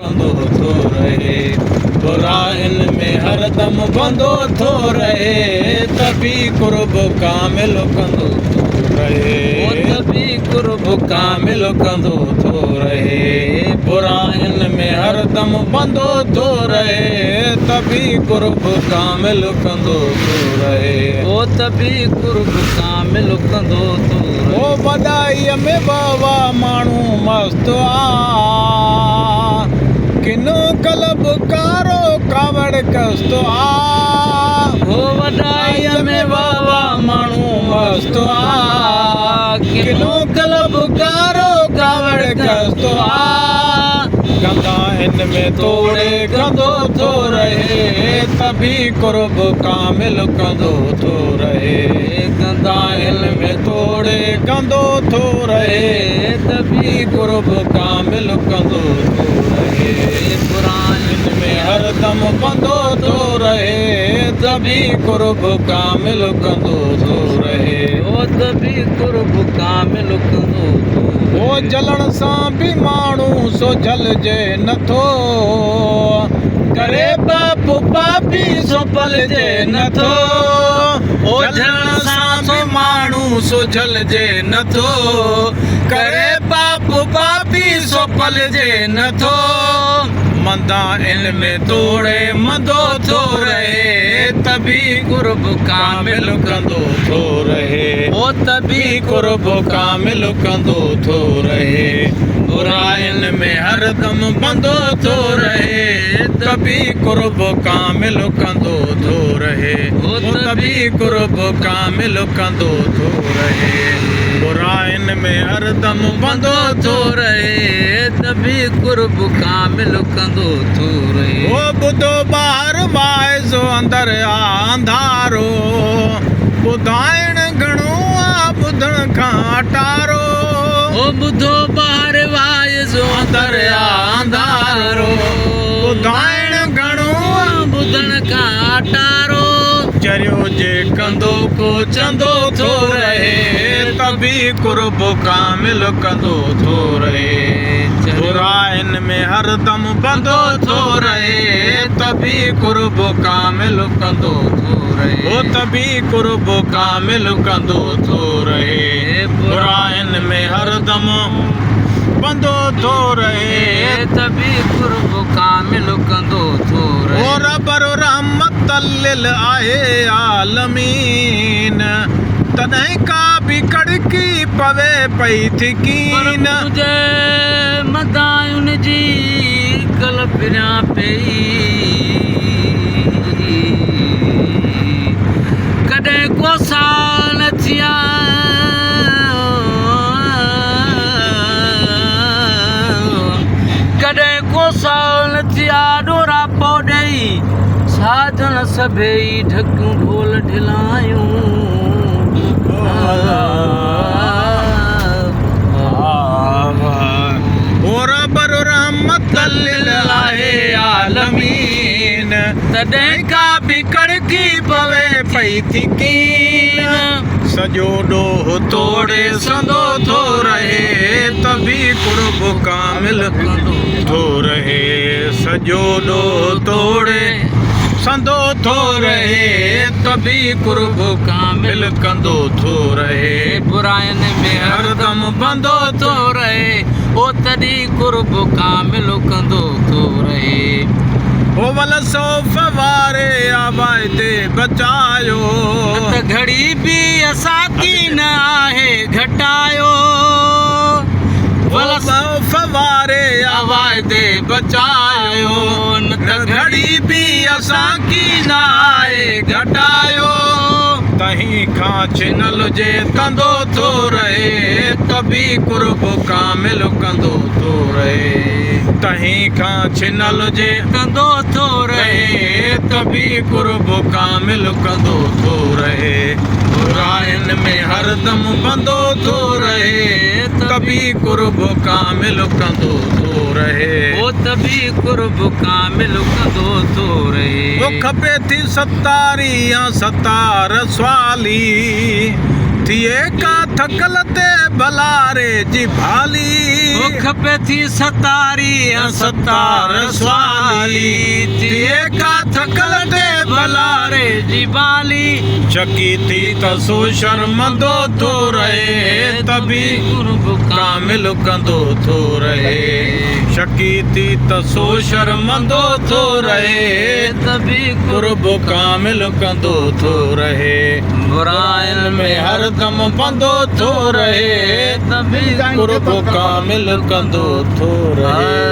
कंदो थो रहे बुराइन में हरदम बंदो थो रहे तभी कुर्ब कामिल कंदो थो रहे तभी कुर्ब कामिल कंदो थो रहे बुराइन में हरदम बंदो थो रहे तभी कुर्ब कामिल कंदो थो रहे तभी कुर्ब कामिल कंदो थो रहे वॾाईअ में बाबा माण्हू मस्त आ किनो कलब कारो कावड़ कस्तो आ वॾाईअ में बाबा माण्हू मस्त आ किनो कलब कारो कावड़ कस्तो आ गंदा इन में तोड़े कंदो थो रहे तभी कुर्ब कामिल कंदो थो रहे गंदा इन में तोड़े कंदो थो रहे तभी कुर्ब कामिल कंदो थो रहे बुराइन में हरदम बंदो थो रहे तभी कुर्ब कामिल कंदो थो रहे तभी कुर्ब कामिल कंदो थो जलण सां बि माण्हू सोझल जे नथो करे बाप पापी सो पलजे नथो जलण सां बि माण्हू सोझल जे नथो करे बाप पापी सो पलजे नथो मंदा इन में तोड़े मंदो थो रहे तभी कुर्ब कामिल कंदो थो रहे तभी कुर्ब कामिल कंदो थो रहे बुराइन में हरदम बंदो थो रहे तभी कुर्ब कामिल कंदो थो रहे तभी कुर्ब कामिल कंदो थो रहे बुराइन में हरदम बंदो थो रहे तभी कुर्ब कामिल कंदो थो रहे ॿुधो ॿाहिर बाहिसो अंदर अंधारो ॿुधाइण घणो आ ॿुधण खां टारो ॿुधो ॿाहिर बाहिसो अंदर अंधारो ॿुधाइण घणो आ ॿुधण खां टारो चरियो जे कंदो को चंदो थो रहे तभी कुर्ब कामिल कंदो थो रहे बुराइन में हरदम बंदो थो रहे तभी कुर्ब कामिल कंदो थो रहे तभी कुर्ब कामिल कंदो थो रहे बुराइन में हरदम बंदो थो रहे तभी कुर्ब कामिल कंदो थो रहे रबर रहमत लिल आहे आलमीन तॾहिं का बि कड़की पवे पई थी कीन मुझे मदायुन जी कल फिरिया पई कॾहिं को साल थिया कॾहिं को साल थिया डोरा पो ॾेई साधन सभई ढकियूं ढोल ढिलायूं रबर रहमत लिल आहे आलमीन तॾहिं का बि कड़की पवे पई थी कीन सॼो ॾोह तोड़े संदो थो रहे तभी कुर्ब कामिल कंदो थो रहे सॼो ॾोह तोड़े संदो थो रहे तभी कुर्ब कामिल कंदो थो रहे बुराइन में हरदम बंदो थो रहे तॾहिं कुर्ब कामिल कंदो थो रहे वल सौफ़ वारे आवाज़े बचायो त घड़ी बि असांजी न आहे घटायो वल सौफ़ वारे आवाज़े बचायो न त घड़ी बि असांजी न आहे घटायो तहीं खां छिनल जे कंदो थो रहे तभी कुर्ब कामिल कंदो थो रहे तहीं खां छिनल जे कंदो थो रहे तभी कुर्ब कामिल कंदो थो रहे बुराइन में हरदम बंदो थो रहे तभी कुर्ब कामिल कंदो थो रहे तभी कुर्ब कामिल कंदो थो रहे खपे थी सतारी या सतार स्वाली थिए का थकल ते भलारे जी भाली भूख पे थी सतारी सतार स्वाली थिए का थकल ते भलारे जी बाली चकी थी तसो शर्मंदो थो रहे तभी कुर्ब कामिल कंदो थो रहे शकी थी तसो शर्मंदो थो रहे तभी कुर्ब कामिल कंदो थो रहे बुराइल में हरदम बंदो थो रहे तभी कुर्ब कामिल कंदो थो रहे।